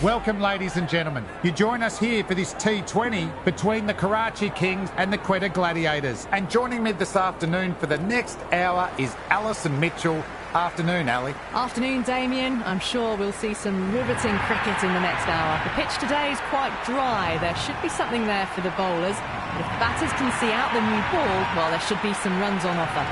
Welcome, ladies and gentlemen. You join us here for this T20 between the Karachi Kings and the Quetta Gladiators. And joining me this afternoon for the next hour is Alison Mitchell. Afternoon, Ali. Afternoon, Damien. I'm sure we'll see some riveting cricket in the next hour. The pitch today is quite dry. There should be something there for the bowlers. But if batters can see out the new ball, well, there should be some runs on offer.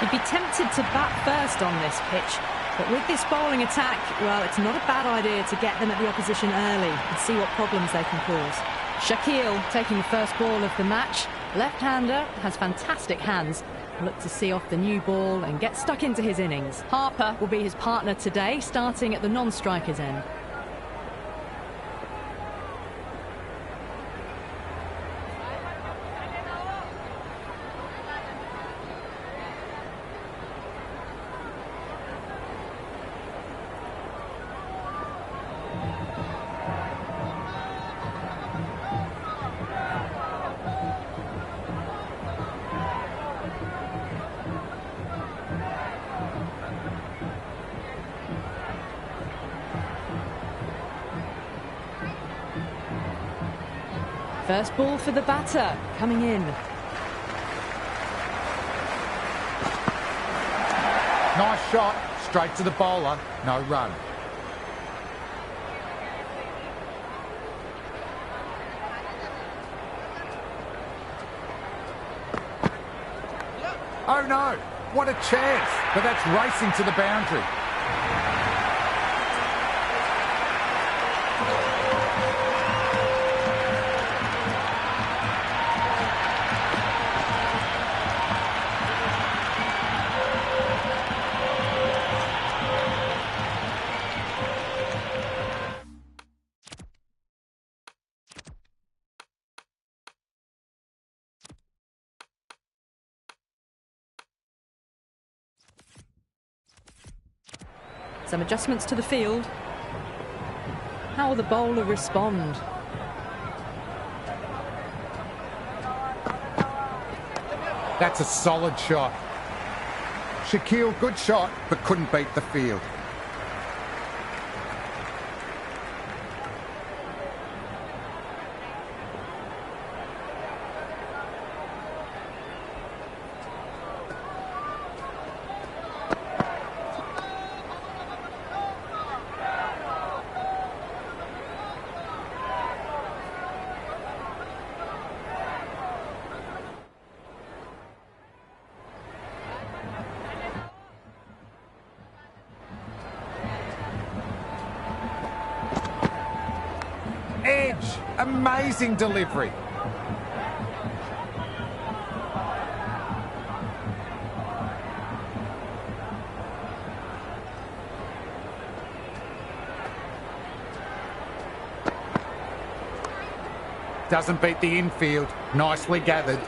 You'd be tempted to bat first on this pitch. But with this bowling attack, well, it's not a bad idea to get them at the opposition early and see what problems they can cause. Shakeel taking the first ball of the match. Left-hander, has fantastic hands. Look to see off the new ball and get stuck into his innings. Harper will be his partner today, starting at the non-striker's end. First ball for the batter, coming in. Nice shot, straight to the bowler, no run. Oh no, what a chance, but that's racing to the boundary. Some adjustments to the field. How will the bowler respond? That's a solid shot. Shakeel, good shot, but couldn't beat the field. Edge, amazing delivery. Doesn't beat the infield, nicely gathered.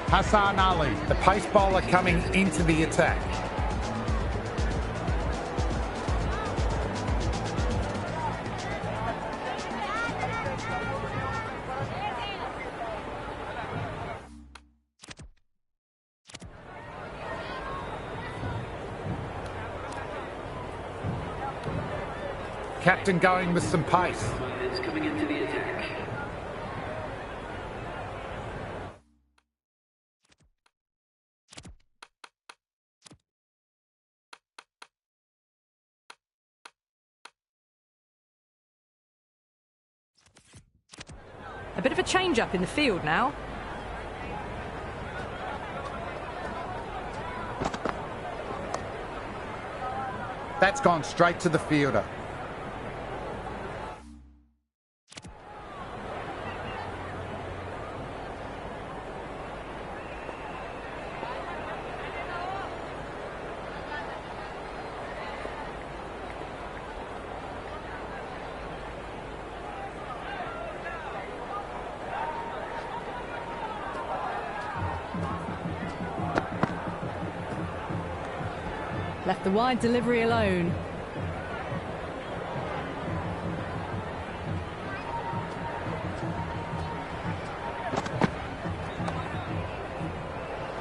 Hassan Ali, the pace bowler coming into the attack. Captain going with some pace. It's coming into the attack. A bit of a change-up in the field now. That's gone straight to the fielder. Left the wide delivery alone.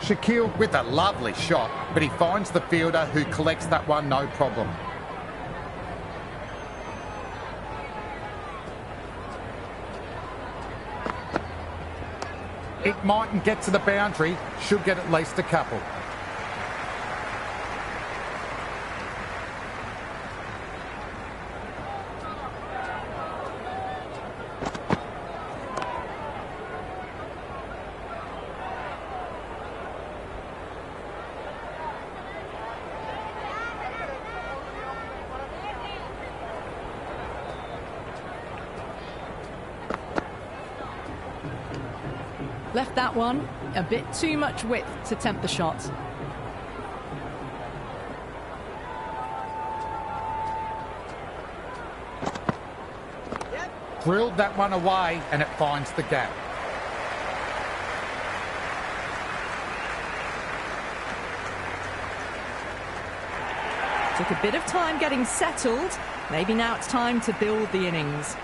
Shaquille with a lovely shot, but he finds the fielder who collects that one no problem. It mightn't get to the boundary, should get at least a couple. Left that one a bit too much width to tempt the shot. Drilled that one away and it finds the gap. Took a bit of time getting settled. Maybe now it's time to build the innings.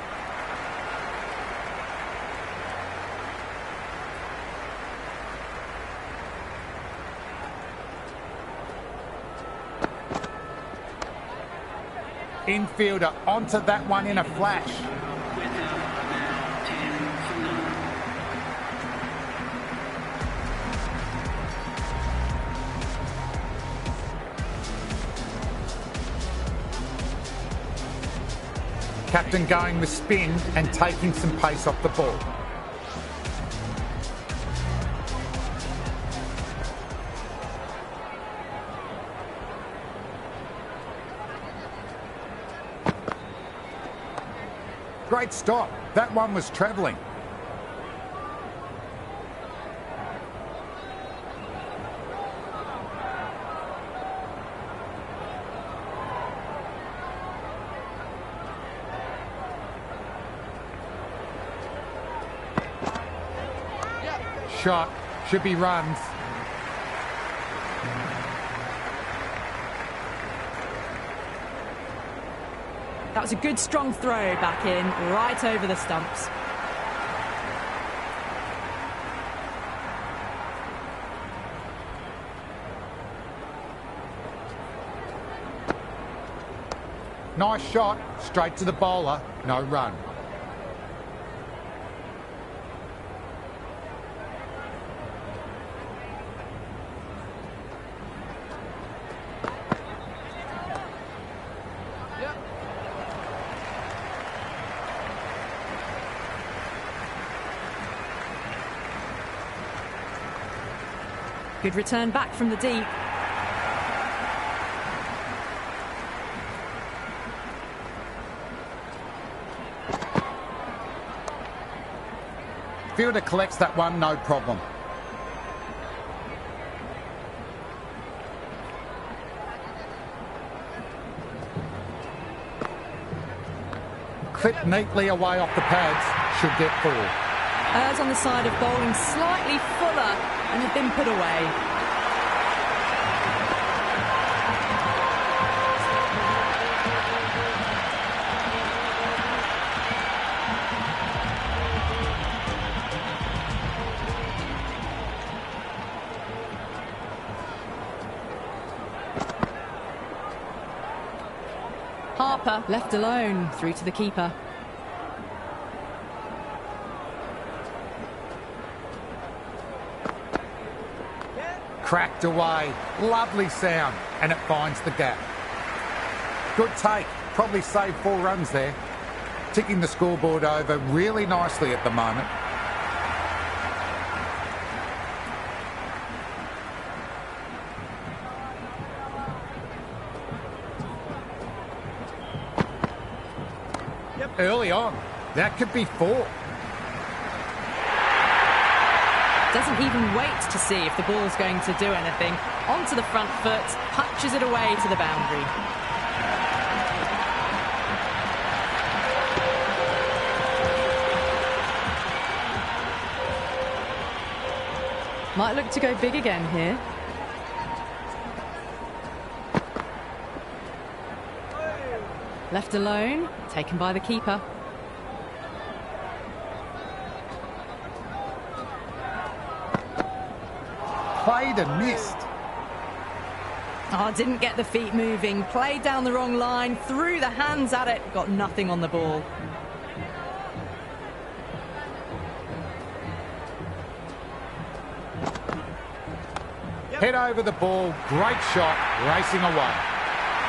Infielder onto that one in a flash. Captain going with spin and taking some pace off the ball. Great stop. That one was travelling. Shot. Should be runs. That was a good strong throw back in, right over the stumps. Nice shot, straight to the bowler, no run. Good return back from the deep. Fielder collects that one, no problem. Clipped neatly away off the pads, should get 4. Errs on the side of bowling slightly fuller and had been put away. Harper left alone, through to the keeper. Cracked away, lovely sound, and it finds the gap. Good take, probably saved 4 runs there. Ticking the scoreboard over really nicely at the moment. Early on, that could be 4. Doesn't even wait to see if the ball's going to do anything. Onto the front foot, punches it away to the boundary. Might look to go big again here. Left alone, taken by the keeper. played and missed. Oh, didn't get the feet moving, played down the wrong line, threw the hands at it, got nothing on the ball. Head over the ball, great shot, racing away.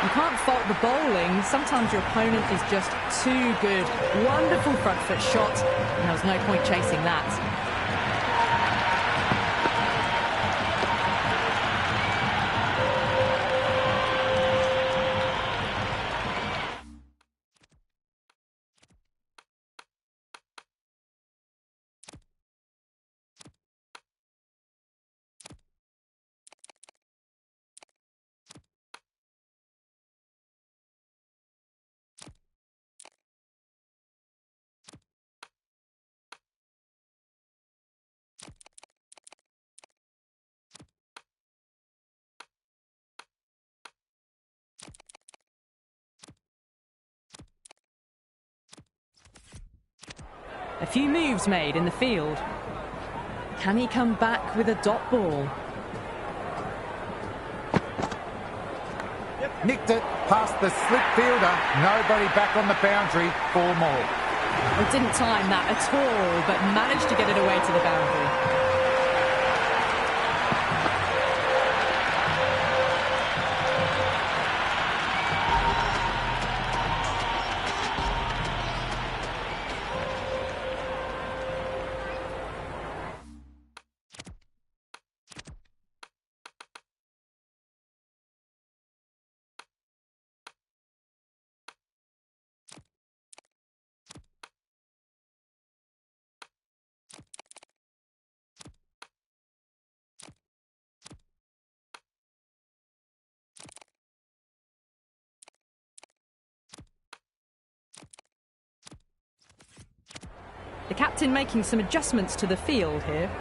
You can't fault the bowling, sometimes your opponent is just too good. Wonderful front foot shot, and there was no point chasing that. A few moves made in the field. Can he come back with a dot ball? Nicked it past the slip fielder. Nobody back on the boundary. 4 more. Well, didn't time that at all, but managed to get it away to the boundary. The captain making some adjustments to the field here.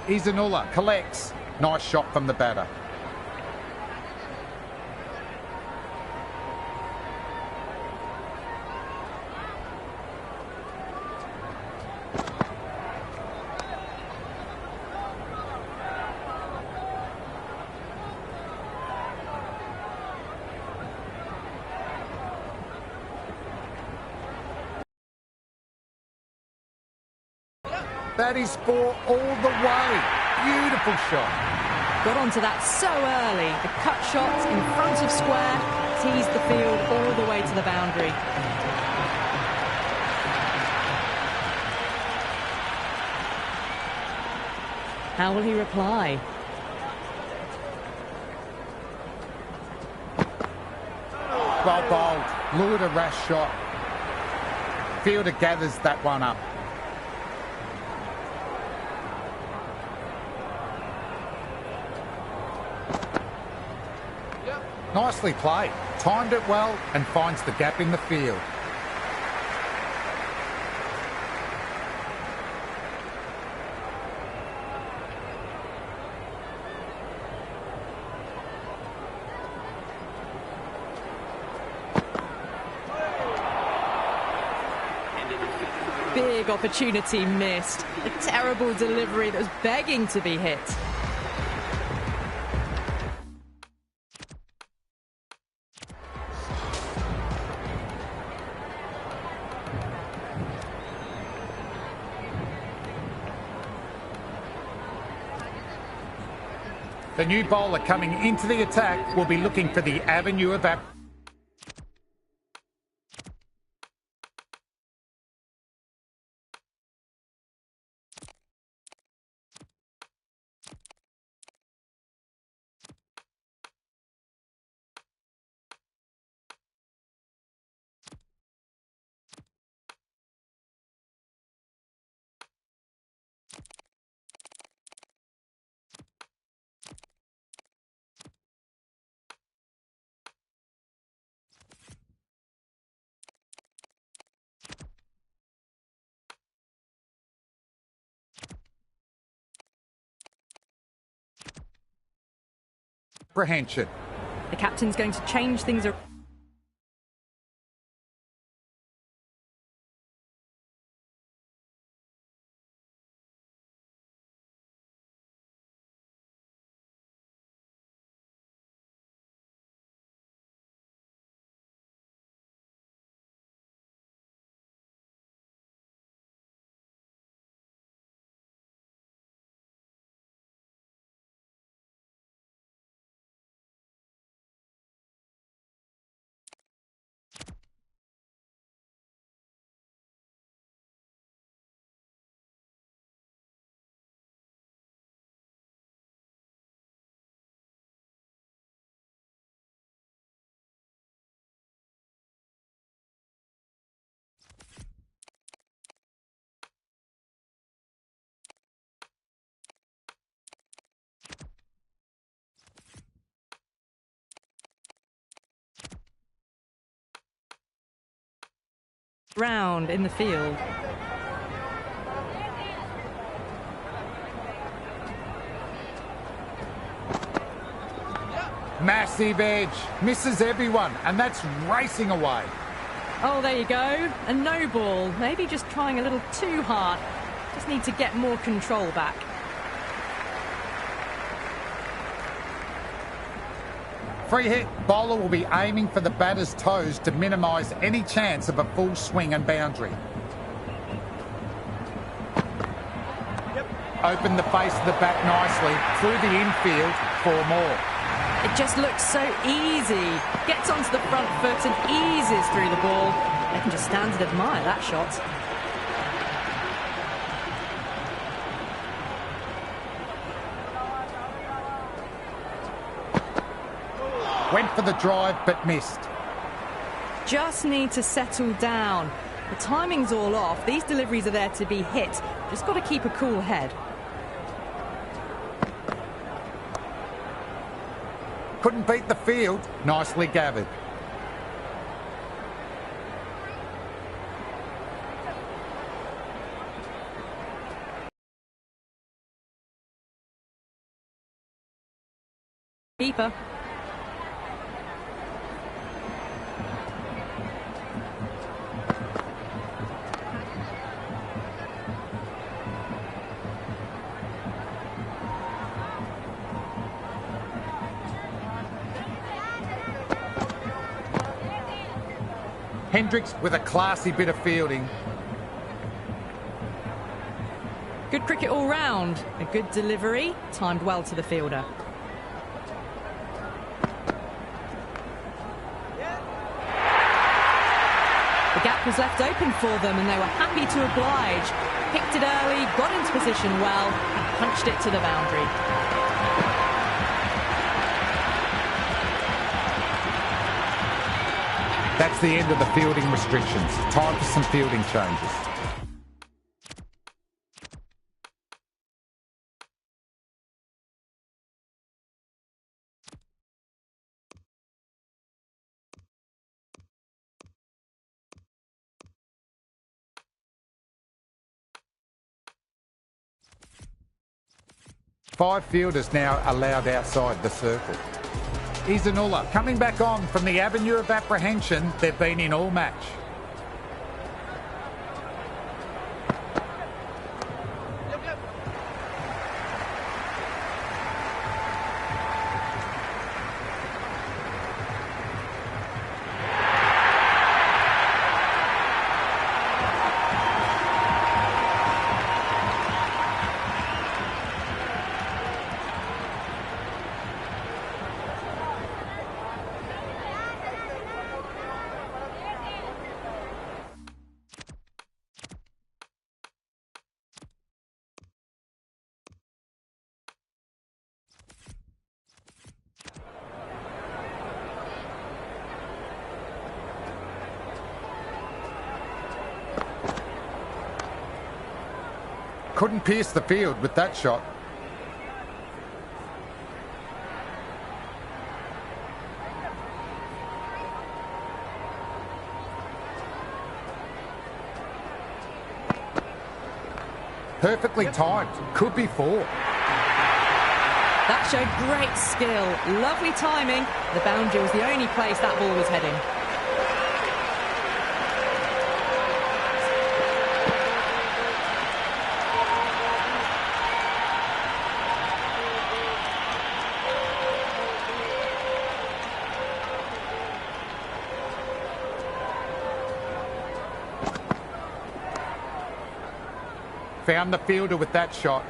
Izanullah collects. Nice shot from the batter. That is 4 all the way. Beautiful shot. Got onto that so early. The cut shot in front of square, teased the field all the way to the boundary. How will he reply? Well bowled. Lured a rash shot. Fielder gathers that one up. Nicely played. Timed it well and finds the gap in the field. Big opportunity missed. A terrible delivery that was begging to be hit. The new bowler coming into the attack will be looking for the avenue of apprehension. The captain's going to change things around. round in the field. Massive edge, misses everyone, and that's racing away. Oh, there you go. A no ball. Maybe just trying a little too hard. Just need to get more control back. Free hit, bowler will be aiming for the batter's toes to minimise any chance of a full swing and boundary. Open the face of the bat nicely, through the infield for more. It just looks so easy. Gets onto the front foot and eases through the ball. They can just stand and admire that shot. Went for the drive but missed. Just need to settle down. The timing's all off. These deliveries are there to be hit. Just got to keep a cool head. Couldn't beat the field. Nicely gathered. Keeper. Hendricks with a classy bit of fielding. Good cricket all round. A good delivery, timed well to the fielder. The gap was left open for them and they were happy to oblige. Picked it early, got into position well, and punched it to the boundary. That's the end of the fielding restrictions. Time for some fielding changes. Five fielders now allowed outside the circle. Izanullah coming back on from the avenue of apprehension they've been in all match. Couldn't pierce the field with that shot. Perfectly timed. Could be four. That showed great skill. Lovely timing. The boundary was the only place that ball was heading. Found the fielder with that shot.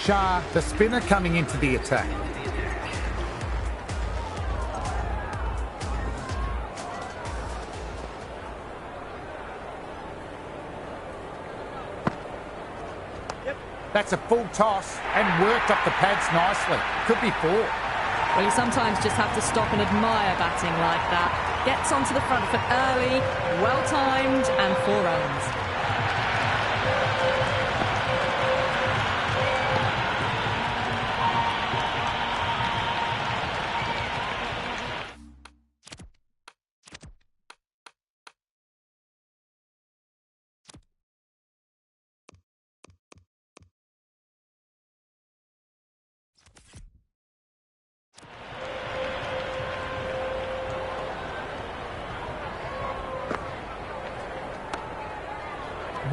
Shah, the spinner, coming into the attack. That's a full toss and worked up the pads nicely. Could be 4. Well, you sometimes just have to stop and admire batting like that. Gets onto the front foot early, well-timed, and 4 runs.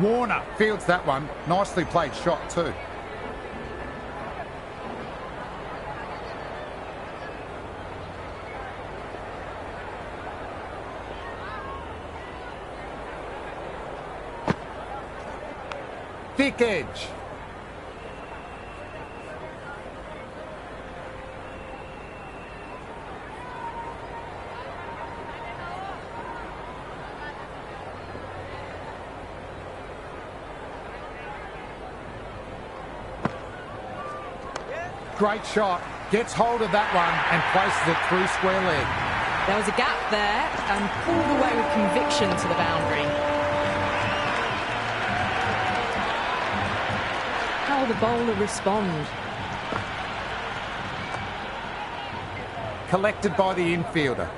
Warner fields that one. Nicely played shot too. Thick edge. Great shot. Gets hold of that one and places it through square leg. There was a gap there and pulled away with conviction to the boundary. How will the bowler respond? Collected by the infielder.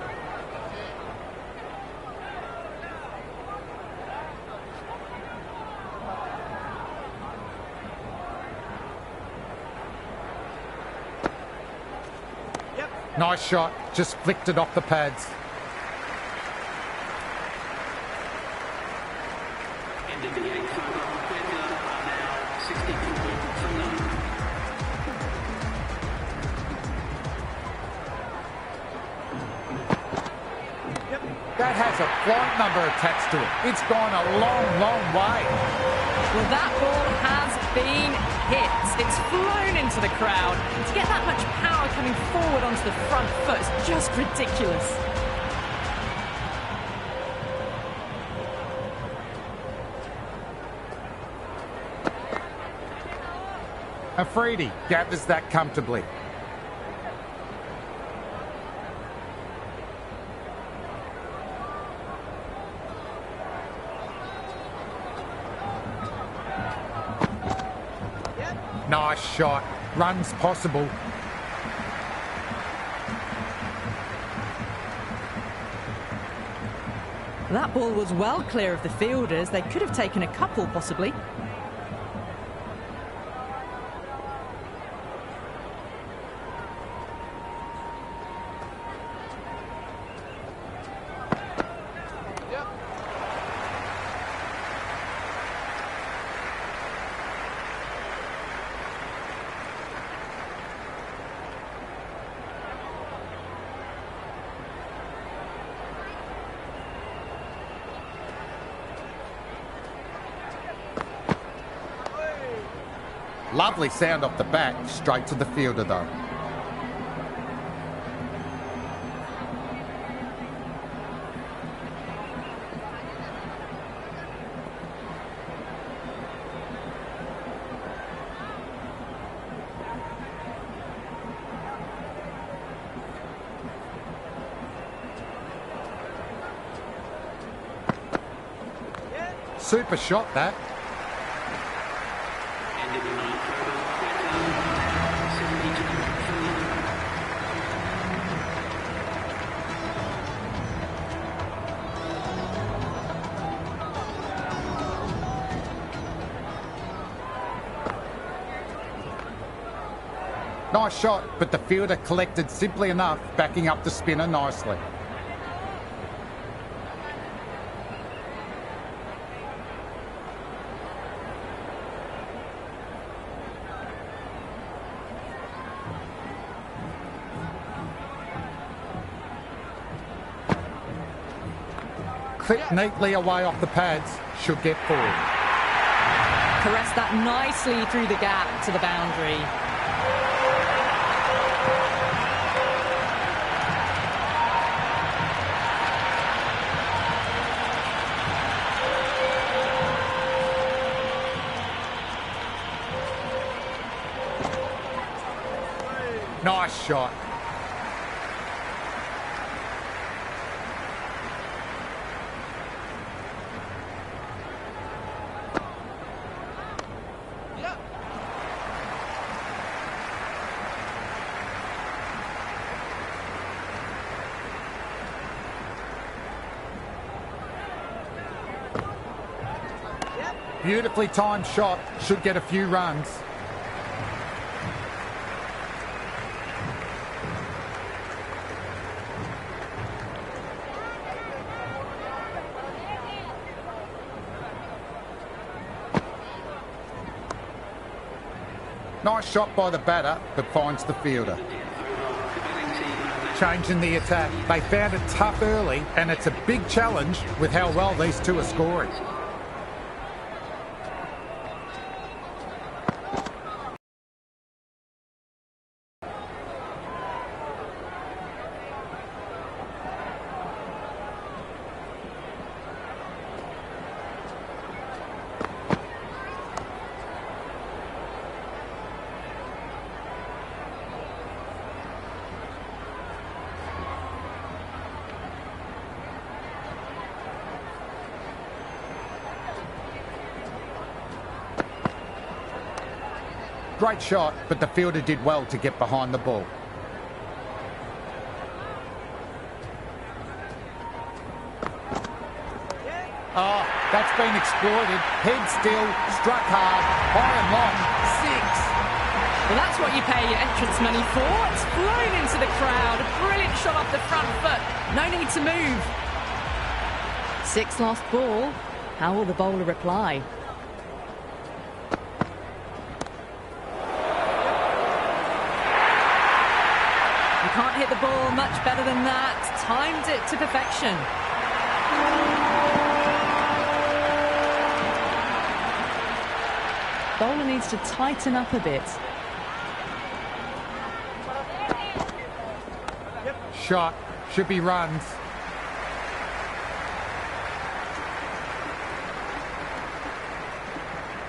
Nice shot, just flicked it off the pads. That has a flight number attached to it. It's gone a long, long way. Well, that ball has been hit. It's flown into the crowd. To get that much power coming forward onto the front foot is just ridiculous. Afridi gathers that comfortably. Nice shot. Runs possible. That ball was well clear of the fielders. They could have taken a couple, possibly. Lovely sound off the bat, straight to the fielder though. Super shot that. Nice shot, but the fielder collected simply enough, backing up the spinner nicely. Clipped neatly away off the pads, should get forward. caressed that nicely through the gap to the boundary. Nice shot. Beautifully timed shot, should get a few runs. Nice shot by the batter, but finds the fielder. Changing the attack. They found it tough early, and it's a big challenge with how well these two are scoring. Great shot, but the fielder did well to get behind the ball. Oh, that's been exploited. Head still, struck hard, high and long, 6. Well, that's what you pay your entrance money for. It's flown into the crowd. A brilliant shot off the front foot. No need to move. 6 lost ball. How will the bowler reply? Can't hit the ball much better than that. Timed it to perfection. Bowler needs to tighten up a bit. Shot. Should be runs.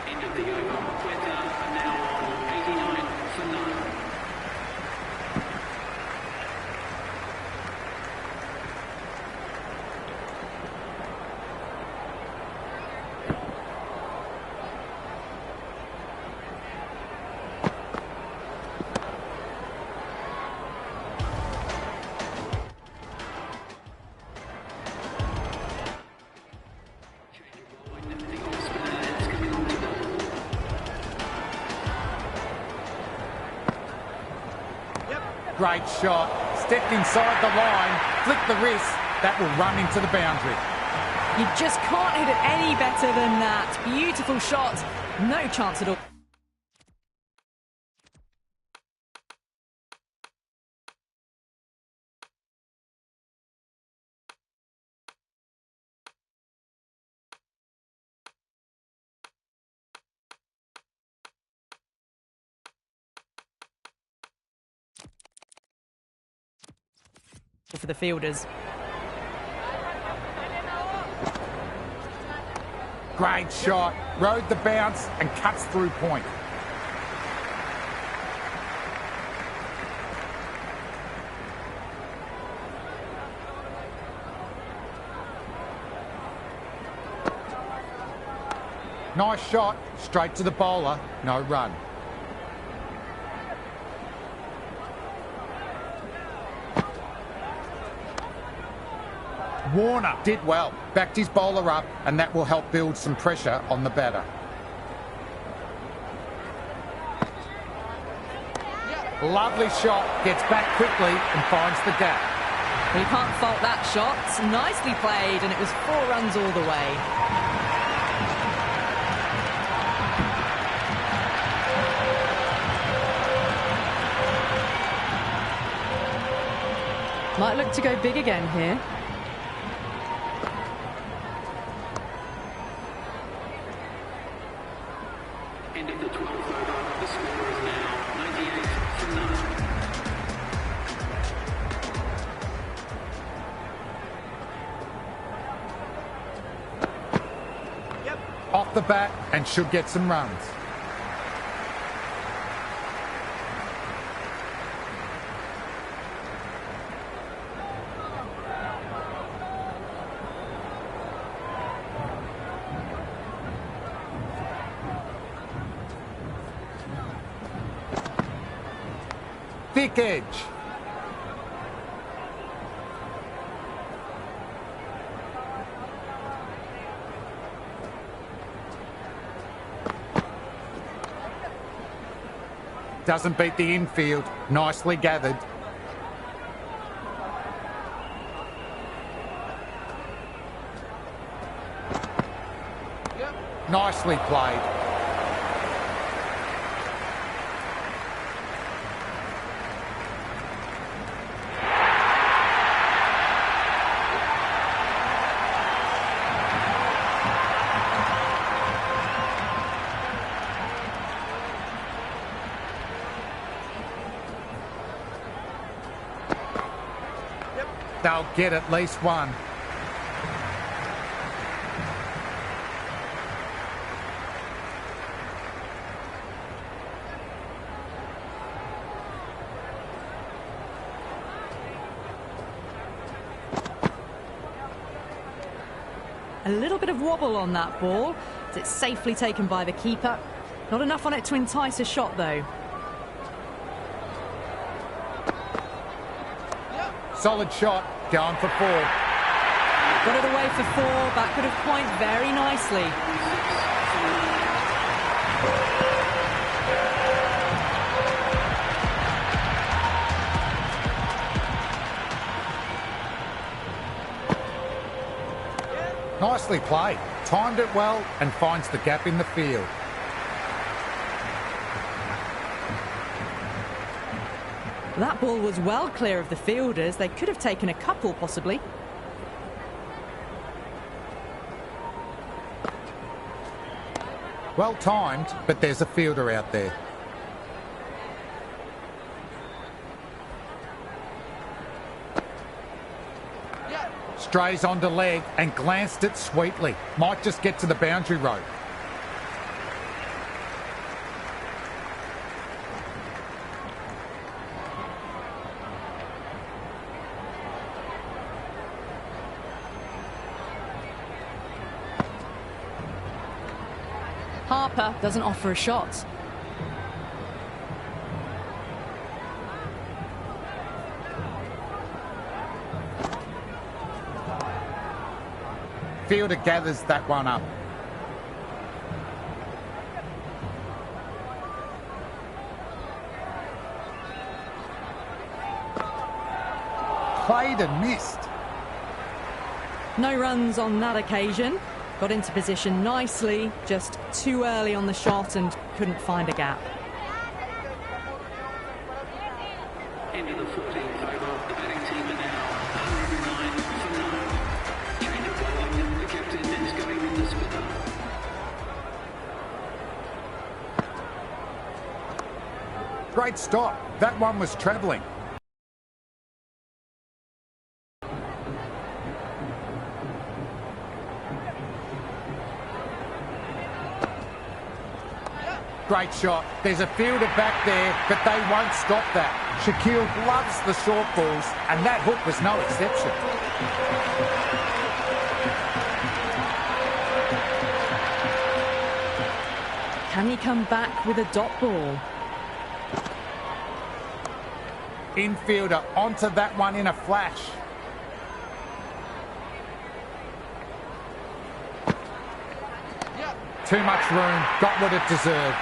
End of the over. Quetta now on 89 for 9. Great shot. Stepped inside the line, flicked the wrist. That will run into the boundary. You just can't hit it any better than that. Beautiful shot. No chance at all. For the fielders. Great shot. Rode the bounce and cuts through point. Nice shot. Straight to the bowler. No run. Warner did well, backed his bowler up, and that will help build some pressure on the batter. Lovely shot, gets back quickly and finds the gap. Well, you can't fault that shot. Nicely played, and it was 4 runs all the way. Might look to go big again here. off the bat and should get some runs. Thick edge. Doesn't beat the infield. Nicely gathered. Nicely played. They'll get at least one. A little bit of wobble on that ball. It's safely taken by the keeper. Not enough on it to entice a shot, though. Solid shot, going for 4. Got it away for 4, back of point very nicely. Nicely played. Timed it well and finds the gap in the field. That ball was well clear of the fielders. They could have taken a couple, possibly. Well timed, but there's a fielder out there. Strays onto leg and glanced it sweetly. Might just get to the boundary rope. Harper doesn't offer a shot. Fielder gathers that one up. Played and missed. No runs on that occasion. Got into position nicely, just too early on the shot and couldn't find a gap. Into the 14th over. The batting team are now 109 for 9. Change of bowling. The captain is going with the spinner. Great stop. That one was travelling. Great shot. There's a fielder back there, but they won't stop that. Shaquille loves the short balls, and that hook was no exception. Can he come back with a dot ball? Infielder onto that one in a flash. Too much room, got what it deserved.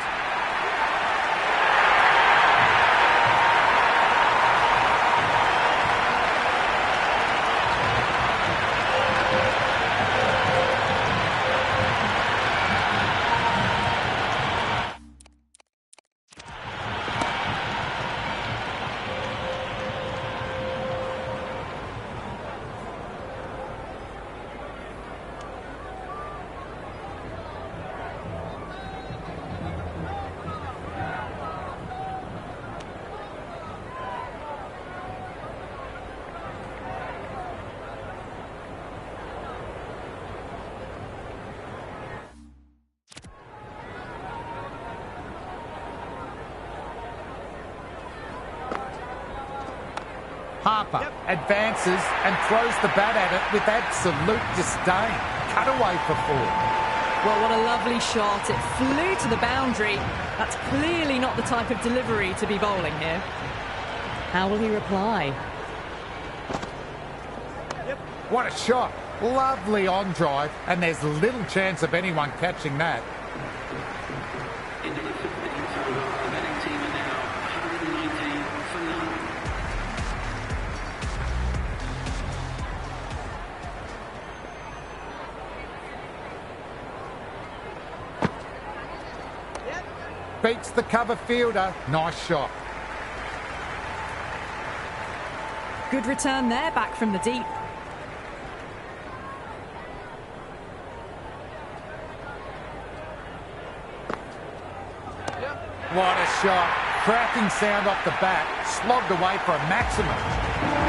Harper advances and throws the bat at it with absolute disdain. Cut away for 4. Well, what a lovely shot. It flew to the boundary. That's clearly not the type of delivery to be bowling here. How will he reply? What a shot. Lovely on drive, and there's little chance of anyone catching that. Into the 15th over. The batting team are now 119 for none. Beats the cover fielder. Nice shot. Good return there, back from the deep. What a shot. Cracking sound off the bat. Slogged away for a maximum.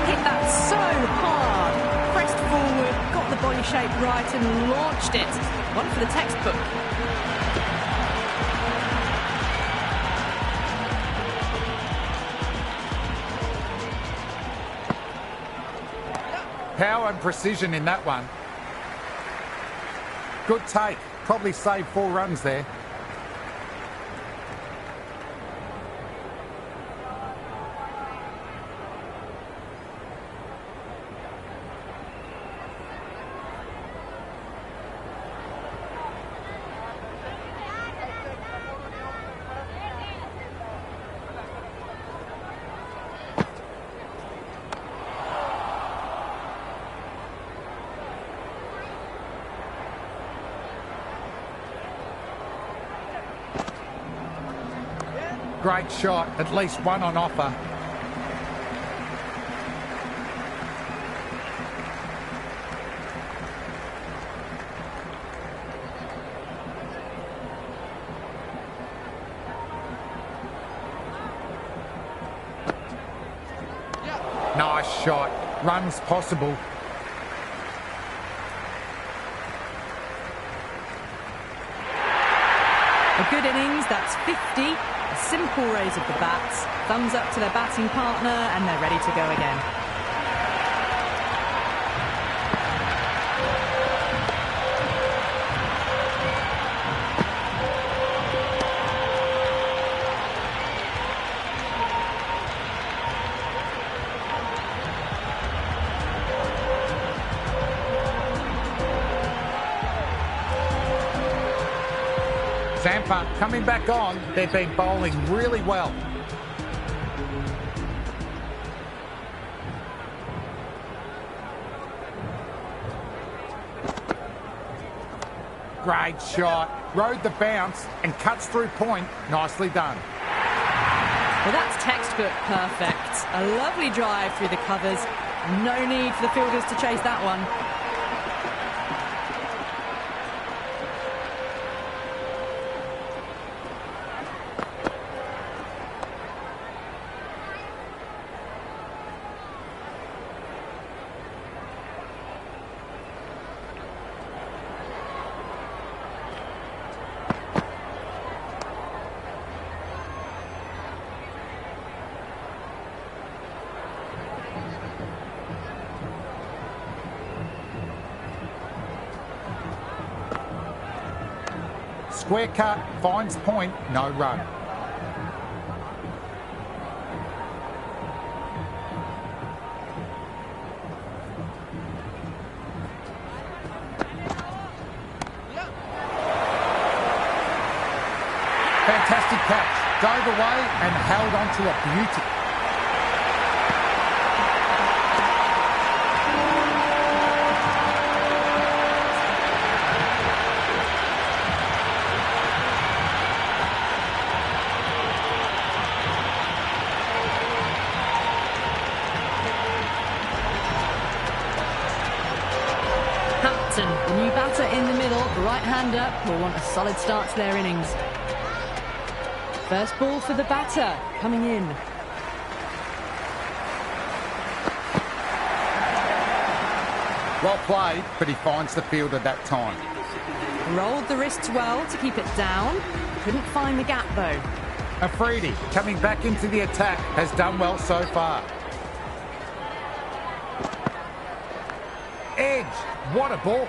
Hit that so hard. Pressed forward, got the body shape right and launched it. One for the textbook. Power and precision in that one. Good take. Probably saved 4 runs there. Great shot, at least one on offer. Nice shot, runs possible. A good innings, that's 50. A simple raise of the bats, thumbs up to their batting partner, and they're ready to go again. Zampa coming back on. They've been bowling really well. Great shot. Rode the bounce and cuts through point. Nicely done. Well, that's textbook perfect. A lovely drive through the covers. No need for the fielders to chase that one. Square cut, finds point, no run. Fantastic catch, dove away and held onto a beauty. The new batter in the middle, right hand up, will want a solid start to their innings. First ball for the batter, coming in. Well played, but he finds the fielder that time. Rolled the wrists well to keep it down. Couldn't find the gap though. Afridi, coming back into the attack, has done well so far. Edge. What a ball.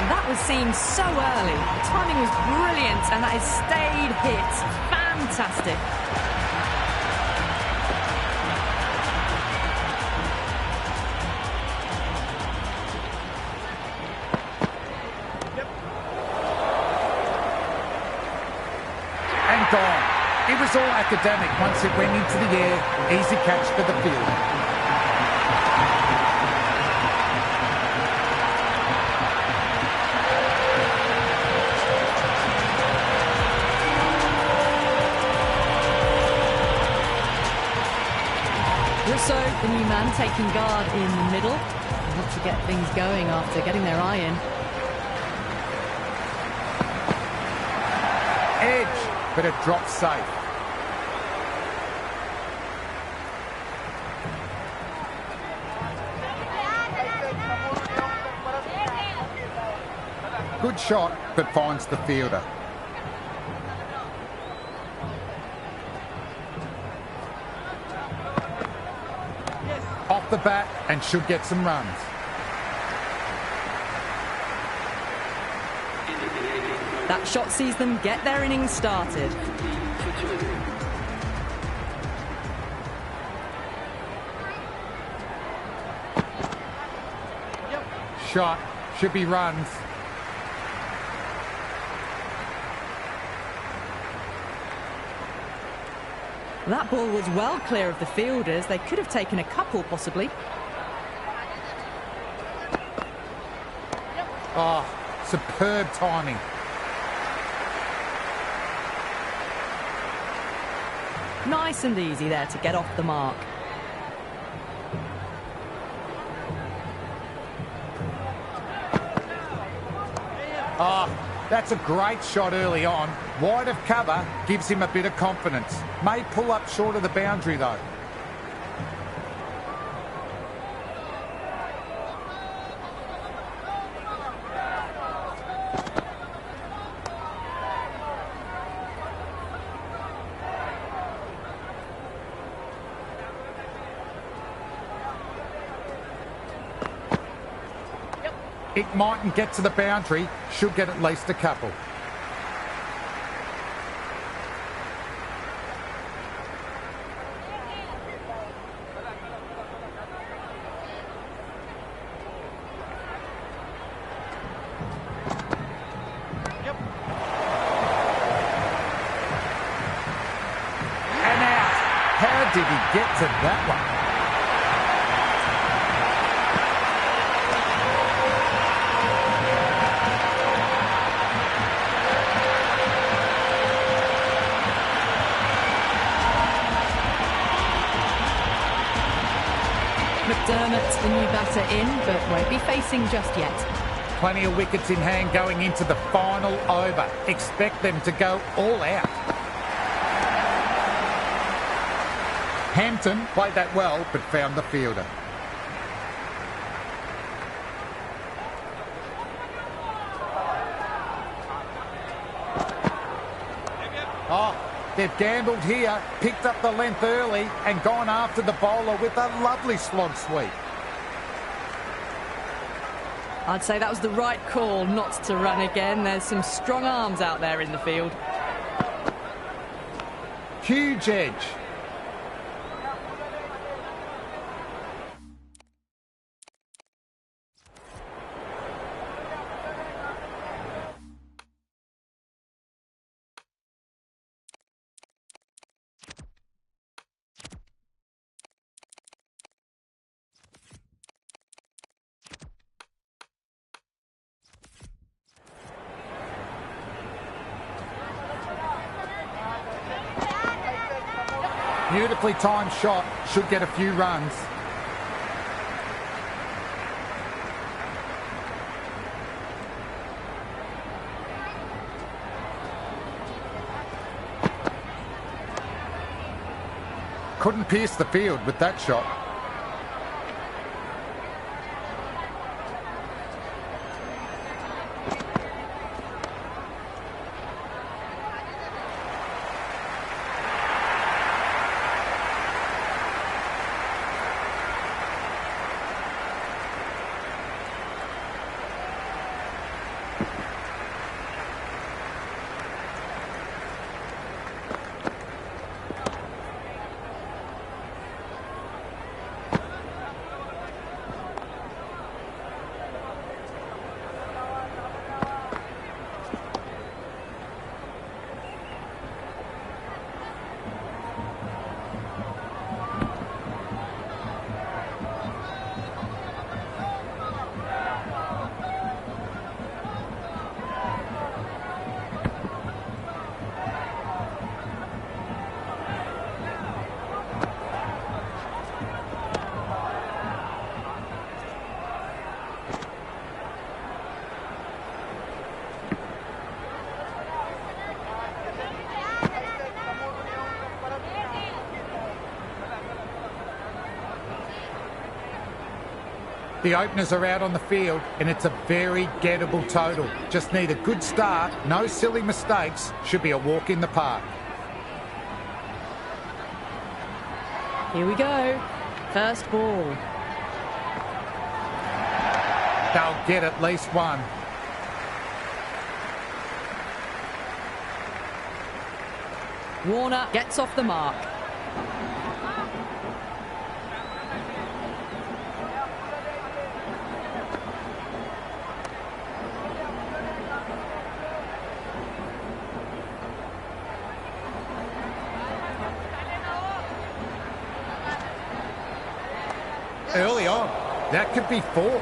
That was seen so early. The timing was brilliant, and that is stayed hits. Fantastic. And gone. It was all academic once it went into the air. Easy catch for the field. So the new man taking guard in the middle. They want to get things going after getting their eye in. Edge, but it drops safe. Good shot, but finds the fielder. Off the bat and should get some runs. That shot sees them get their innings started. Shot, should be runs. That ball was well clear of the fielders. They could have taken a couple, possibly. Oh, superb timing. Nice and easy there to get off the mark. Oh, that's a great shot early on. Wide of cover gives him a bit of confidence. May pull up short of the boundary though. It mightn't get to the boundary, should get at least a couple. And out. How did he get to that one? McDermott's the new batter in, but won't be facing just yet. Plenty of wickets in hand going into the final over. Expect them to go all out. Hampton played that well, but found the fielder. Oh, they've gambled here, picked up the length early and gone after the bowler with a lovely slog sweep. I'd say that was the right call not to run again. There's some strong arms out there in the field. Huge edge. Beautifully timed shot, should get a few runs. Couldn't pierce the field with that shot. The openers are out on the field and it's a very gettable total. Just need a good start, no silly mistakes, should be a walk in the park. Here we go. First ball. They'll get at least one. Warner gets off the mark. Early on, that could be four.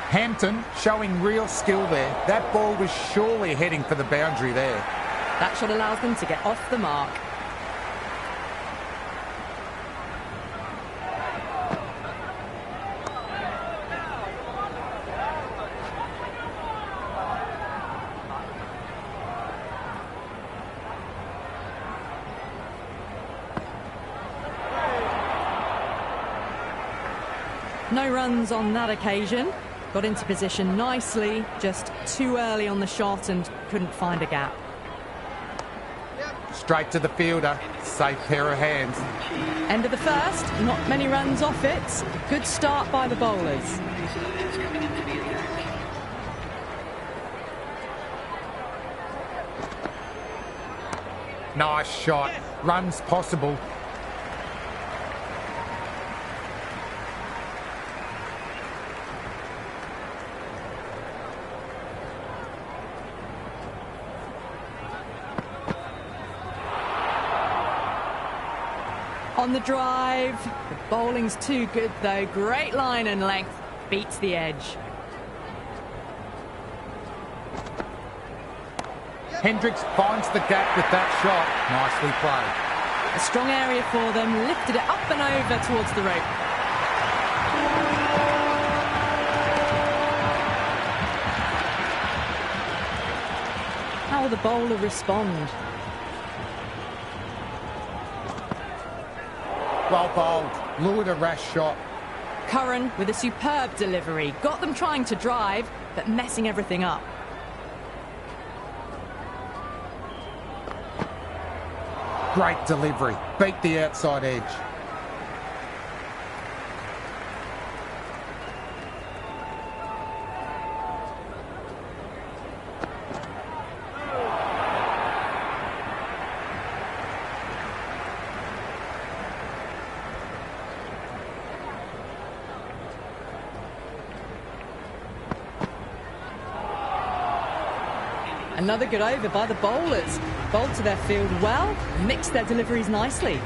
Hampton showing real skill there. That ball was surely heading for the boundary there. That shot allows them to get off the mark. No runs on that occasion. Got into position nicely, just too early on the shot and couldn't find a gap. Straight to the fielder. Safe pair of hands. End of the first, not many runs off it. Good start by the bowlers. Nice shot. Runs possible. On the drive, the bowling's too good though. Great line and length, beats the edge. Hendricks finds the gap with that shot. Nicely played. A strong area for them, lifted it up and over towards the rope. How will the bowler respond? Well bowled. Lured a rash shot. Curran with a superb delivery. Got them trying to drive, but messing everything up. Great delivery. Beat the outside edge. Another good over by the bowlers. Bowled to their field well, mixed their deliveries nicely.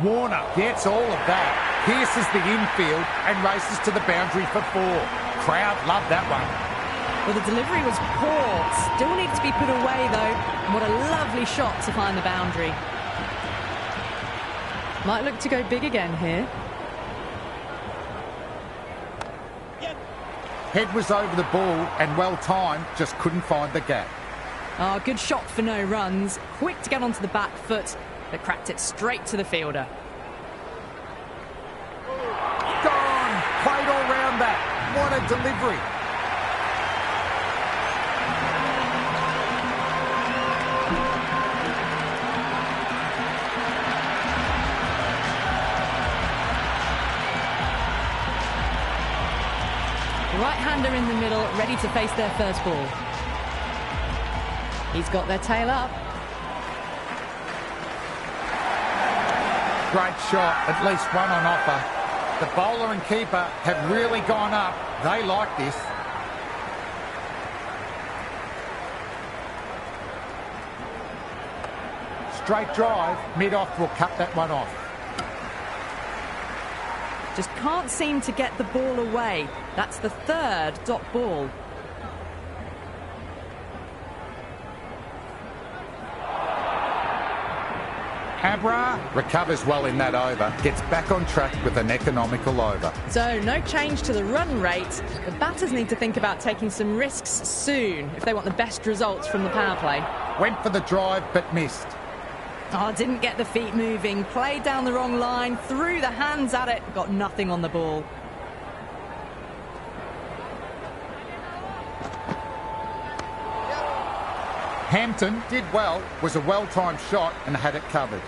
Warner gets all of that, pierces the infield and races to the boundary for four. Crowd love that one. Well, the delivery was poor. Still needs to be put away though. And what a lovely shot to find the boundary. Might look to go big again here. Head was over the ball and well timed, just couldn't find the gap. Oh, good shot for no runs. Quick to get onto the back foot, but cracked it straight to the fielder. Gone! Played all round that. What a delivery. Right-hander in the middle, ready to face their first ball. He's got their tail up. Great shot, at least one on offer. The bowler and keeper have really gone up. They like this. Straight drive, mid-off will cut that one off. Just can't seem to get the ball away. That's the third dot ball. Abra recovers well in that over, gets back on track with an economical over. So no change to the run rate. The batters need to think about taking some risks soon if they want the best results from the power play. Went for the drive but missed. Oh, didn't get the feet moving. Played down the wrong line. Threw the hands at it. Got nothing on the ball. Hampton did well, was a well-timed shot and had it covered.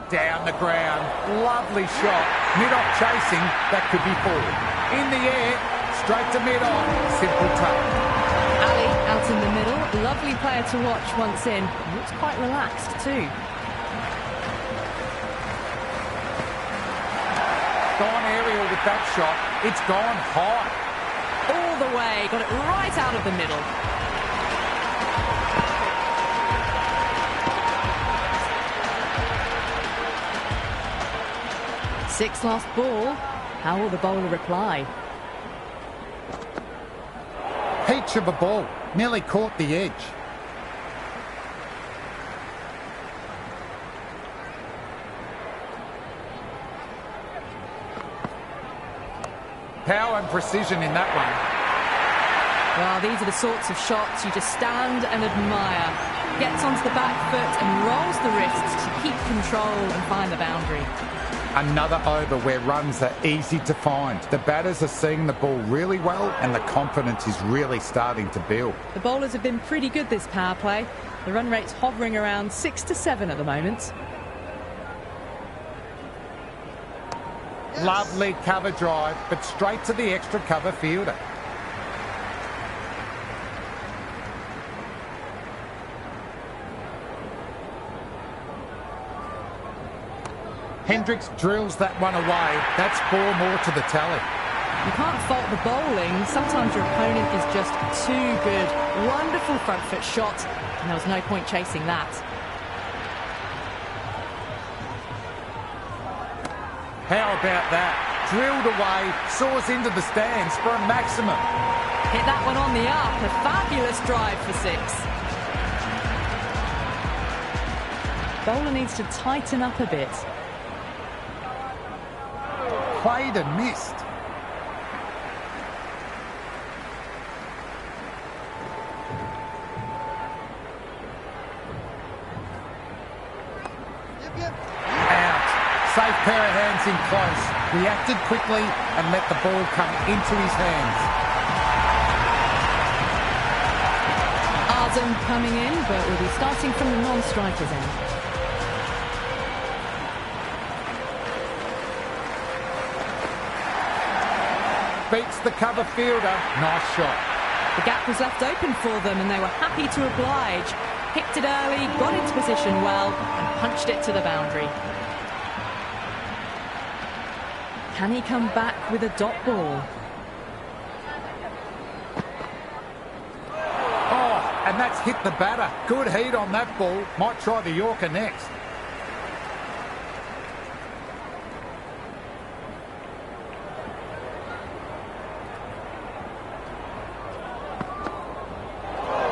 Down the ground, lovely shot. Mid-off chasing, that could be forward. In the air, straight to mid-off, simple touch. Ali out in the middle, lovely player to watch once in. Looks quite relaxed too. Gone aerial with that shot, it's gone high. All the way, got it right out of the middle. Six last ball. How will the bowler reply? Peach of a ball, nearly caught the edge. Power and precision in that one. Well, these are the sorts of shots you just stand and admire. Gets onto the back foot and rolls the wrists to keep control and find the boundary. Another over where runs are easy to find. The batters are seeing the ball really well and the confidence is really starting to build. The bowlers have been pretty good this power play. The run rate's hovering around 6 to 7 at the moment. Lovely cover drive, but straight to the extra cover fielder. Hendricks drills that one away. That's 4 more to the tally. You can't fault the bowling. Sometimes your opponent is just too good. Wonderful front foot shot, and there was no point chasing that. How about that? Drilled away, soars into the stands for a maximum. Hit that one on the up. A fabulous drive for 6. Bowler needs to tighten up a bit. Played and missed. Out. Safe pair of hands in close. Reacted quickly and let the ball come into his hands. Azam coming in, but will be starting from the non-strikers end. Beats the cover fielder. Nice shot. The gap was left open for them and they were happy to oblige. Picked it early, got into position well and punched it to the boundary. Can he come back with a dot ball? Oh, and that's hit the batter. Good heat on that ball. Might try the Yorker next.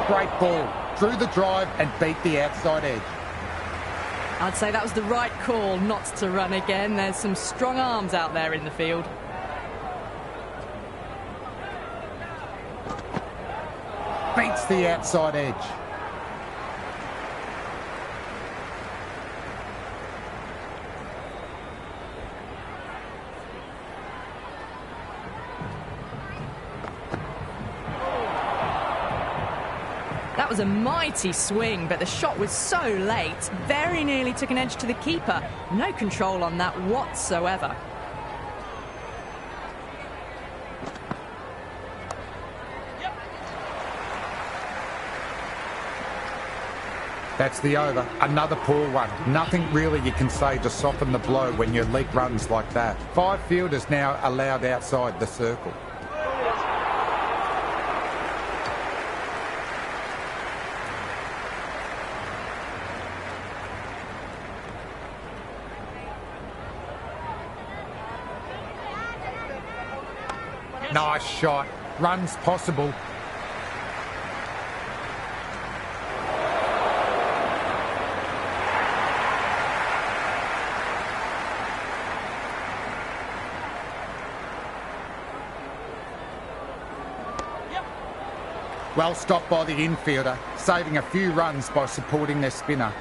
Great ball. Drew the drive and beat the outside edge. I'd say that was the right call not to run again. There's some strong arms out there in the field. Beats the outside edge. That was a mighty swing, but the shot was so late. Very nearly took an edge to the keeper. No control on that whatsoever. That's the over. Another poor one. Nothing really you can say to soften the blow when you leak runs like that. 5 fielders now allowed outside the circle. Nice shot. Runs possible. Well stopped by the infielder, saving a few runs by supporting their spinner.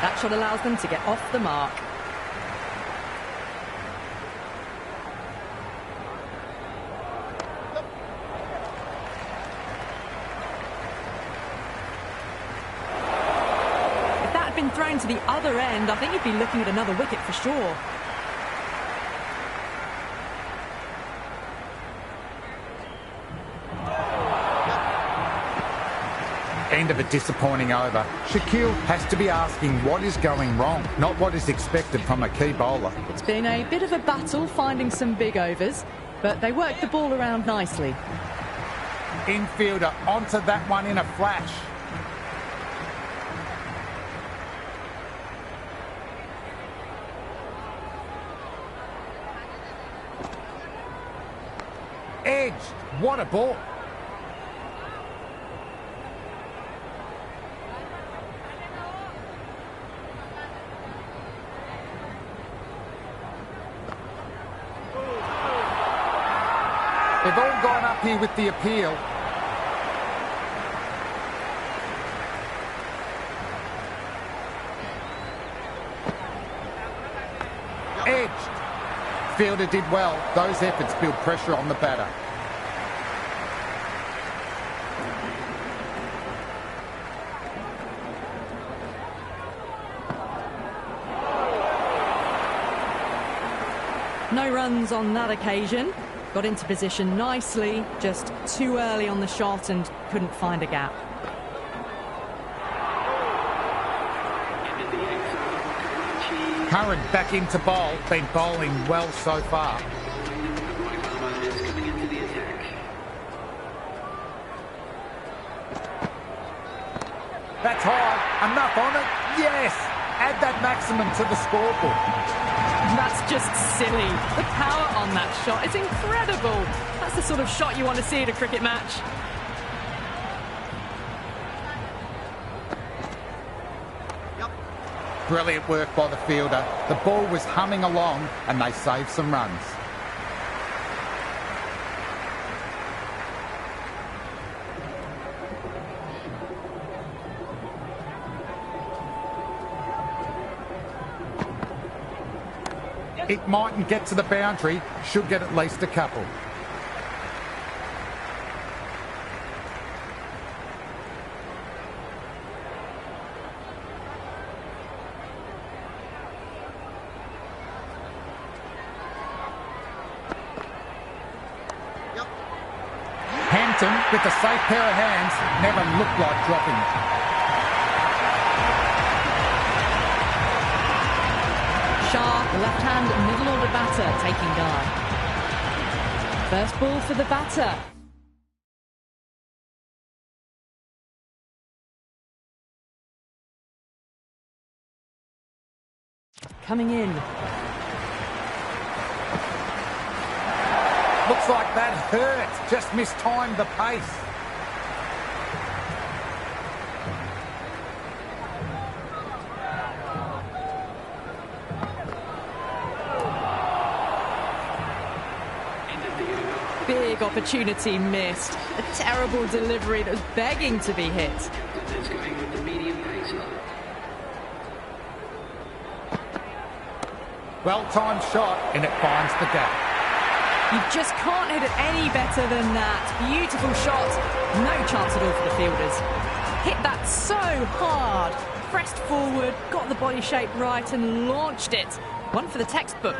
That shot allows them to get off the mark. If that had been thrown to the other end, I think you'd be looking at another wicket for sure. End of a disappointing over. Shaquille has to be asking what is going wrong, not what is expected from a key bowler. It's been a bit of a battle finding some big overs, but they worked the ball around nicely. Infielder onto that one in a flash. Edge. What a ball. They've all gone up here with the appeal. Edged. Fielder did well. Those efforts build pressure on the batter. No runs on that occasion. Got into position nicely, just too early on the shot and couldn't find a gap. Curran back into bowl, been bowling well so far. That's high, enough on it, yes! Add that maximum to the scoreboard. That's just silly. The power on that shot is incredible. That's the sort of shot you want to see at a cricket match. Brilliant work by the fielder. The ball was humming along and they saved some runs. It mightn't get to the boundary, should get at least a couple. Hampton, with a safe pair of hands, never looked like dropping it. Sharp, the left-hand middle-order batter taking guard. First ball for the batter. Coming in. Looks like that hurt. Just mistimed the pace. Big opportunity missed. A terrible delivery that was begging to be hit. Well-timed shot and it finds the gap. You just can't hit it any better than that. Beautiful shot. No chance at all for the fielders. Hit that so hard. Pressed forward, got the body shape right and launched it. One for the textbook.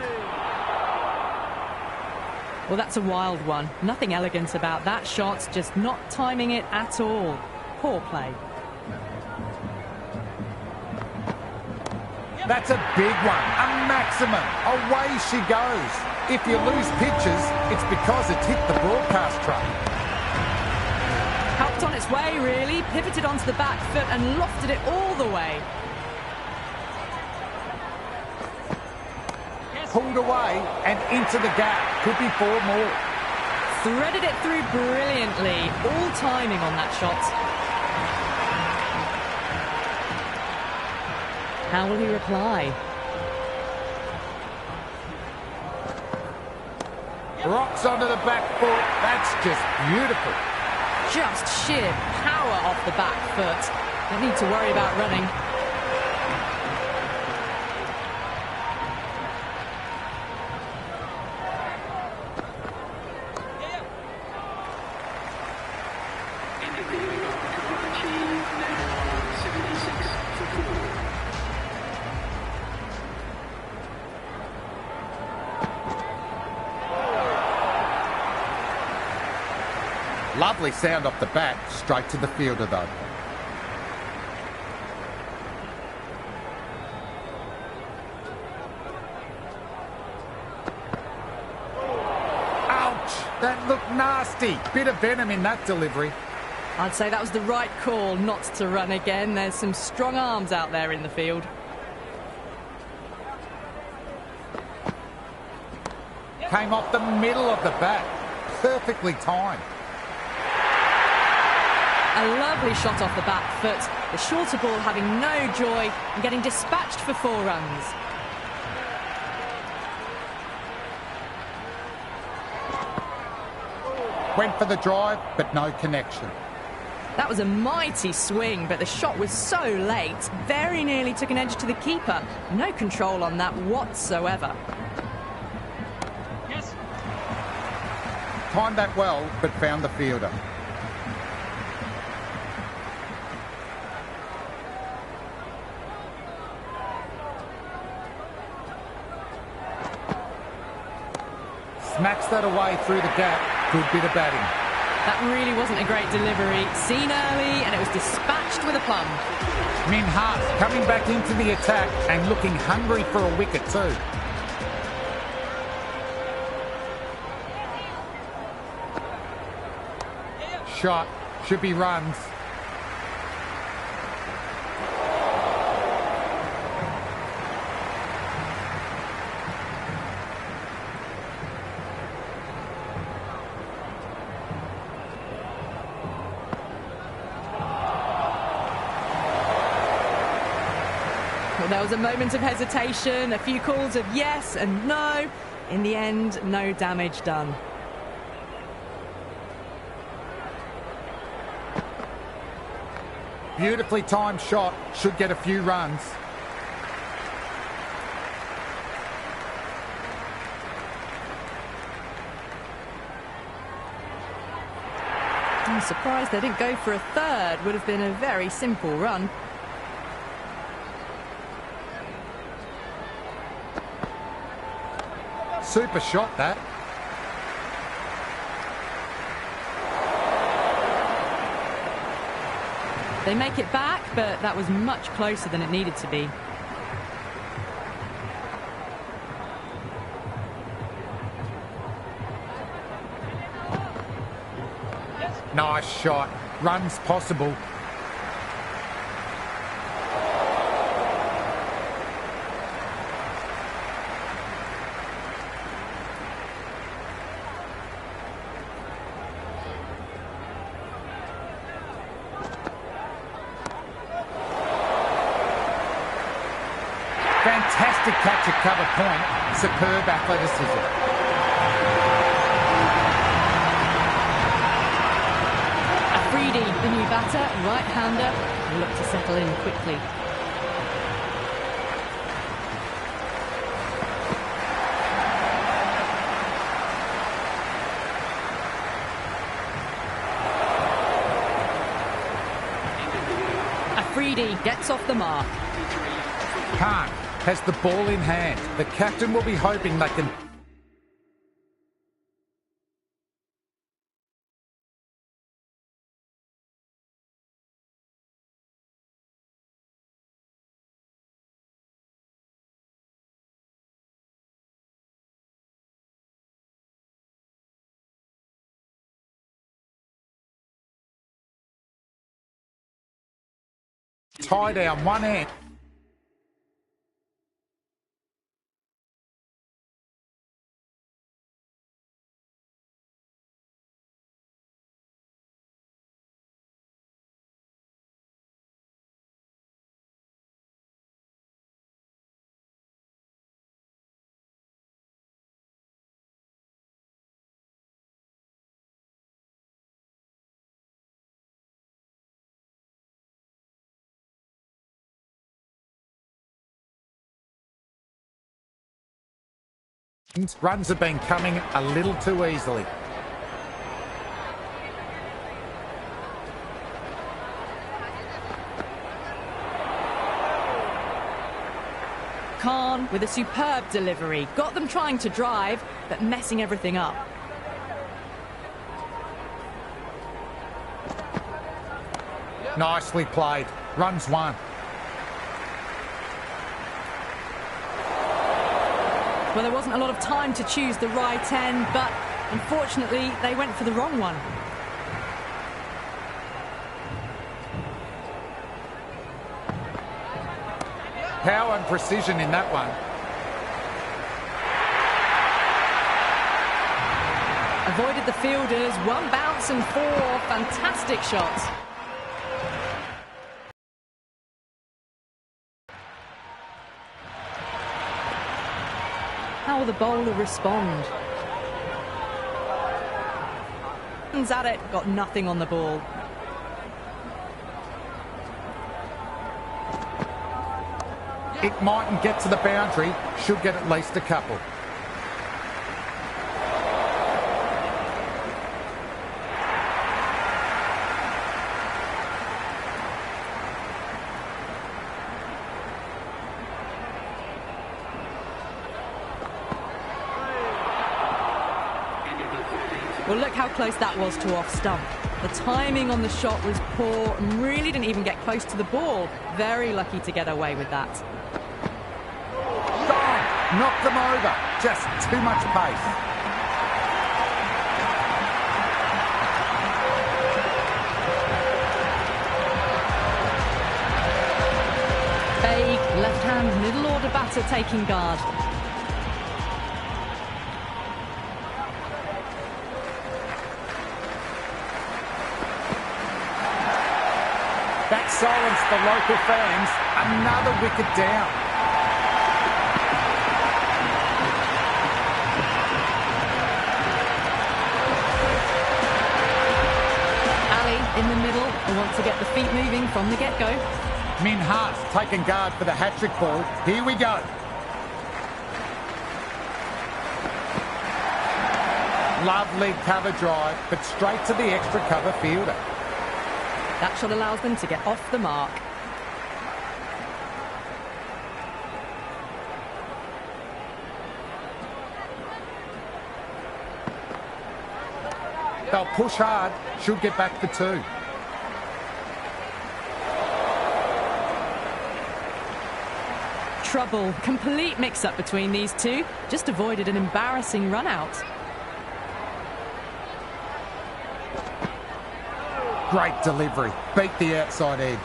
Well, that's a wild one. Nothing elegant about that shot, just not timing it at all. Poor play. That's a big one, a maximum. Away she goes. If you lose pitches, it's because it's hit the broadcast truck. Helped on its way, really. Pivoted onto the back foot and lofted it all the way. Pulled away and into the gap. Could be 4 more. threaded it through brilliantly. All timing on that shot. How will he reply? Rocks onto the back foot. That's just beautiful. Just sheer power off the back foot. Don't need to worry about running. Karachi now 76 for 4. Lovely sound off the bat, straight to the fielder though. Ouch! That looked nasty. Bit of venom in that delivery. I'd say that was the right call not to run again. There's some strong arms out there in the field. Came off the middle of the bat. Perfectly timed. A lovely shot off the back foot. The shorter ball having no joy and getting dispatched for 4 runs. Went for the drive, but no connection. That was a mighty swing, but the shot was so late. Very nearly took an edge to the keeper. No control on that whatsoever. Yes. Timed that well, but found the fielder. Smacks that away through the gap. Good bit of batting. That really wasn't a great delivery. Seen early, and it was dispatched with a plum. Min Haas coming back into the attack and looking hungry for a wicket too. Shot. Should be runs. Well, there was a moment of hesitation, a few calls of yes and no. In the end, no damage done. Beautifully timed shot. Should get a few runs. I'm surprised they didn't go for a third. Would have been a very simple run. Super shot that. They make it back, but that was much closer than it needed to be. Nice shot. Runs possible. Fantastic catch at cover point. Superb athleticism. Afridi, the new batter, right-hander, will look to settle in quickly. Afridi gets off the mark. Khan has the ball in hand. The captain will be hoping they can tie down one end. Runs have been coming a little too easily. Khan with a superb delivery. Got them trying to drive, but messing everything up. Nicely played. Runs one. Well, there wasn't a lot of time to choose the right end, but unfortunately, they went for the wrong one. Power and precision in that one. Avoided the fielders, one bounce and four. Fantastic shots. How will the bowler respond? At it, got nothing on the ball. It mightn't get to the boundary, should get at least a couple. Well, look how close that was to off stump. The timing on the shot was poor and really didn't even get close to the ball. Very lucky to get away with that. Gone! Knocked them over. Just too much pace. Vague, left-hand, middle order batter taking guard. That silenced the local fans. Another wicket down. Ali in the middle and wants to get the feet moving from the get-go. Minhas taking guard for the hat-trick ball. Here we go. Lovely cover drive, but straight to the extra cover fielder. That shot allows them to get off the mark. They'll push hard, should get back for two. Trouble, complete mix-up between these two. Just avoided an embarrassing run-out. Great delivery. Beat the outside edge.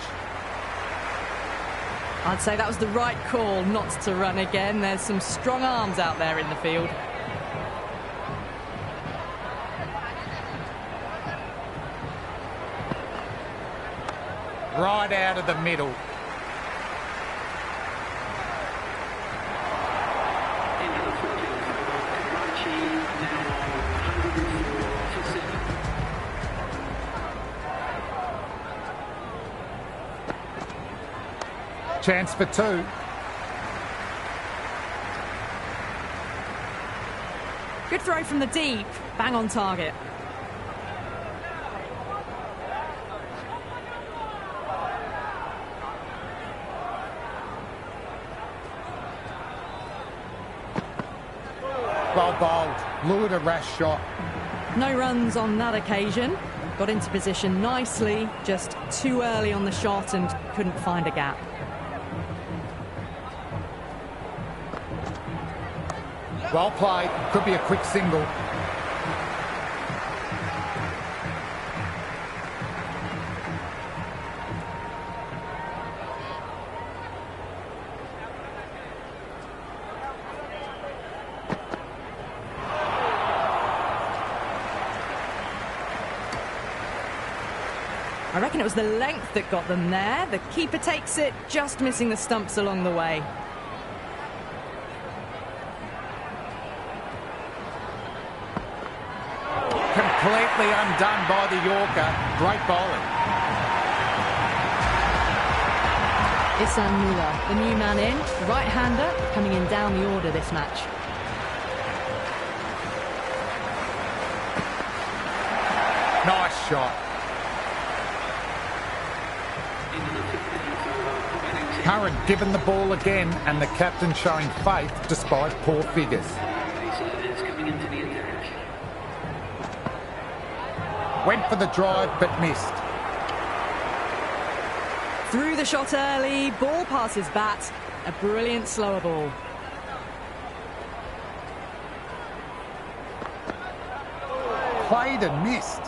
I'd say that was the right call not to run again. There's some strong arms out there in the field. Right out of the middle. Into the 14th over, Karachi now 104 for 7. Chance for two. Good throw from the deep. Bang on target. Well bowled. Lured a rash shot. No runs on that occasion. Got into position nicely, just too early on the shot and couldn't find a gap. Well played. Could be a quick single. I reckon it was the length that got them there. The keeper takes it, just missing the stumps along the way. Completely undone by the Yorker. Great bowling. Isan Muller, the new man in, right-hander, coming in down the order this match. shot. Into the 15th over, the batting team. Curran given the ball again, and the captain showing faith despite poor figures. Pacer is coming into the attack. Went for the drive but missed. Through the shot early, ball past his bat. A brilliant slower ball. Played and missed.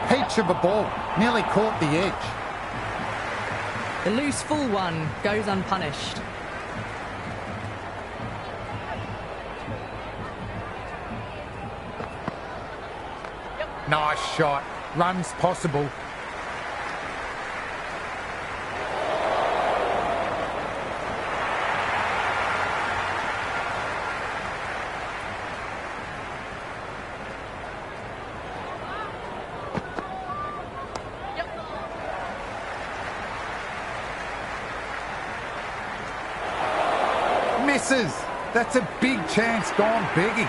Peach of a ball, nearly caught the edge. The loose full one goes unpunished. Nice shot, runs possible. Misses. That's a big chance gone begging.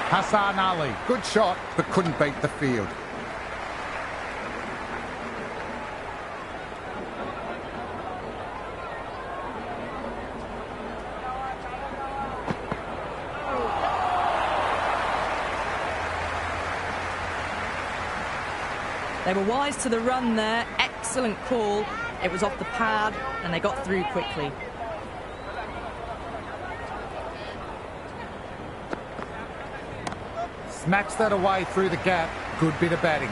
Hassan Ali, good shot, but couldn't beat the field. They were wise to the run there. Excellent call. It was off the pad and they got through quickly. Smacks that away through the gap. Good bit of batting.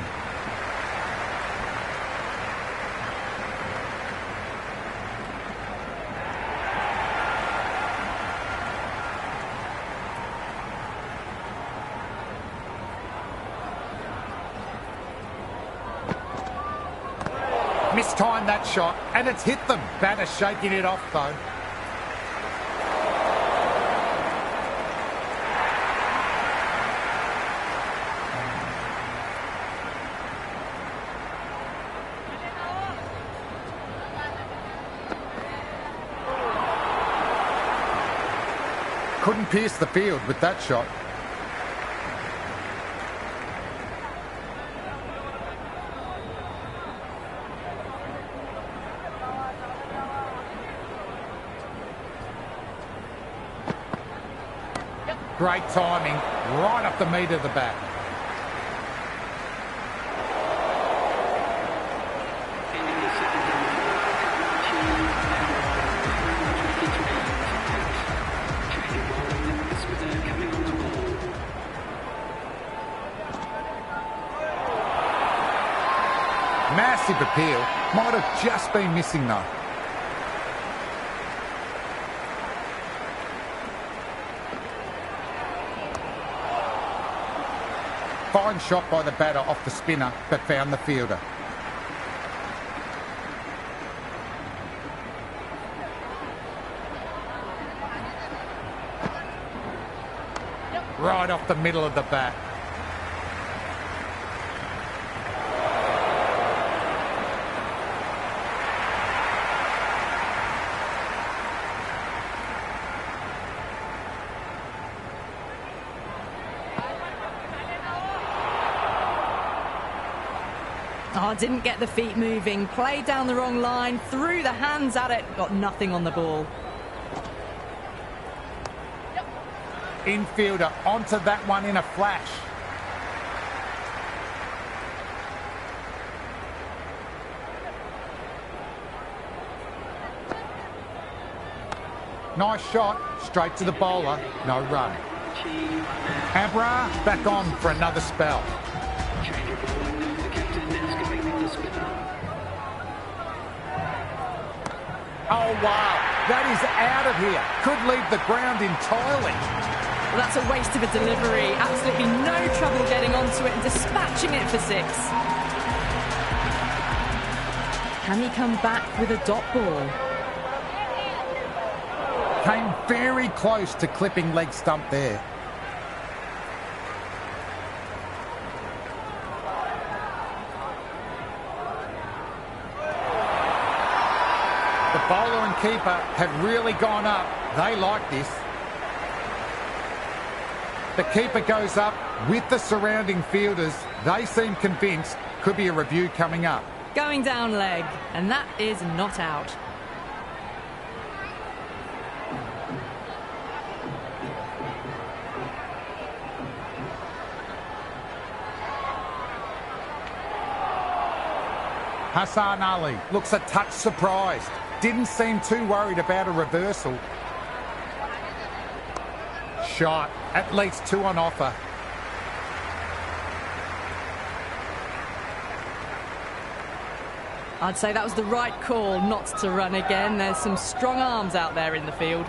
Mistimed that shot, and it's hit them. Batter shaking it off, though. Couldn't pierce the field with that shot. Great timing, right up the meat of the bat. Ending the second over, Karachi now change of bowling, the spinner coming on the ball. Massive appeal, might have just been missing though. Fine shot by the batter off the spinner, but found the fielder. Right off the middle of the bat. Oh, didn't get the feet moving, played down the wrong line, threw the hands at it, got nothing on the ball. Infielder onto that one in a flash. Nice shot, straight to the bowler, no run. Abra back on for another spell. Change of bowling, the captain is going with the spinner. Oh wow, That is out of here. Could leave the ground entirely. Well, that's a waste of a delivery. Absolutely no trouble getting onto it and dispatching it for 6. Can he come back with a dot ball? Came very close to clipping leg stump there. The bowler and keeper have really gone up. They like this. The keeper goes up with the surrounding fielders. They seem convinced. Could be a review coming up. Going down leg, and that is not out. Hassan Ali looks a touch surprised. Didn't seem too worried about a reversal. Shot. At least 2 on offer. I'd say that was the right call not to run again. There's some strong arms out there in the field.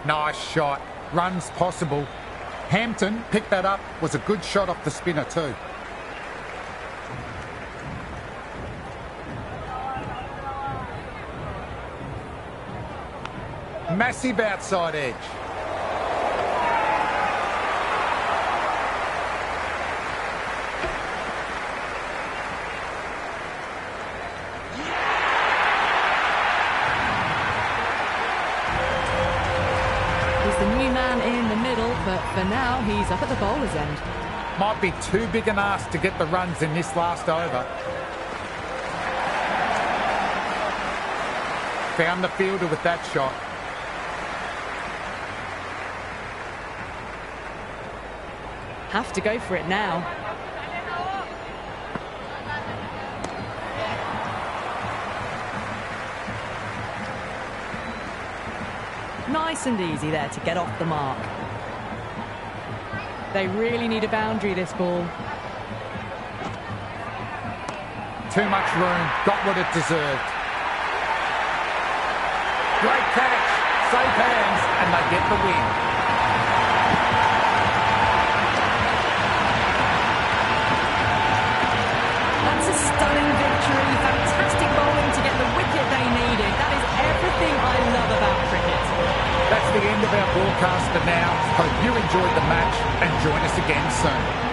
Nice shot. Runs possible. Hampton picked that up. Was a good shot off the spinner too. Massive outside edge. He's the new man in the middle, but for now he's up at the bowler's end. Might be too big an ask to get the runs in this last over. Found the fielder with that shot. Have to go for it now. Nice and easy there to get off the mark. They really need a boundary, this ball. Too much room. Got what it deserved. Great catch. Safe hands, and they get the win. Stunning victory, fantastic bowling to get the wicket they needed. That is everything I love about cricket. That's the end of our broadcast for now. Hope you enjoyed the match and join us again soon.